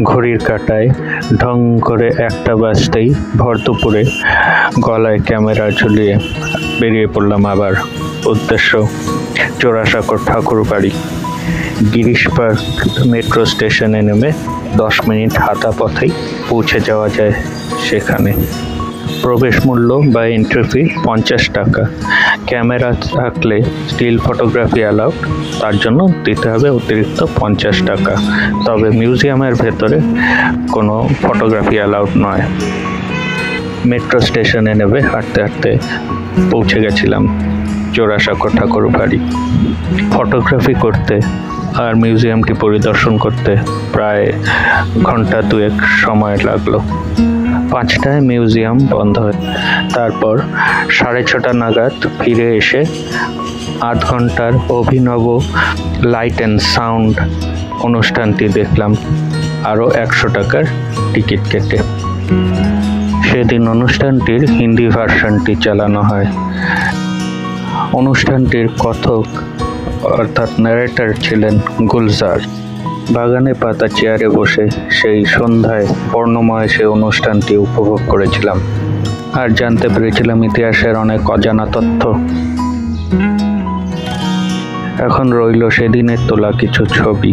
ঘড়ির কাঁটায় ঢং করে একটা বাজতেই ভর দুপুরে গলায় ক্যামেরা ঝুলিয়ে বেরিয়ে পড়লাম আবার। উদ্দেশ্য জোড়াসাঁকোর ঠাকুরবাড়ি। গিরিশ পার্ক মেট্রো স্টেশনে নেমে 10 মিনিট হাঁটা পথেই পৌঁছে যাওয়া যায় সেখানে। প্রবেশ মূল্য বা এন্ট্রি ফি 50 টাকা। ক্যামেরা থাকলে স্টিল ফটোগ্রাফি অ্যালাউড, তার জন্য দিতে হবে অতিরিক্ত 50 টাকা। তবে মিউজিয়ামের ভেতরে কোনো ফটোগ্রাফি অ্যালাউড নয়। মেট্রো স্টেশনে নেমে হাঁটতে হাঁটতে পৌঁছে গেছিলাম জোড়াসাঁকো ঠাকুরবাড়ি। ফটোগ্রাফি করতে আর মিউজিয়ামটি পরিদর্শন করতে প্রায় ঘন্টা 2 সময় লাগলো। 5টায় মিউজিয়াম বন্ধ হয়। তারপর 6:30 নাগাদ ফিরে এসে আধ ঘন্টার অভিনব লাইট অ্যান্ড সাউন্ড অনুষ্ঠানটি দেখলাম আরও 100 টাকার টিকিট কেটে। সেদিন অনুষ্ঠানটির হিন্দি ভার্সনটি চালানো হয়। অনুষ্ঠানটির কথক অর্থাৎ ন্যারেটর ছিলেন গুলজার। বাগানে পাতা চেয়ারে বসে সেই সন্ধ্যায় বর্ণময় সে অনুষ্ঠানটি উপভোগ করেছিলাম আর জানতে পেরেছিলাম ইতিহাসের অনেক অজানা তথ্য। এখন রইল সেদিনের তোলা কিছু ছবি।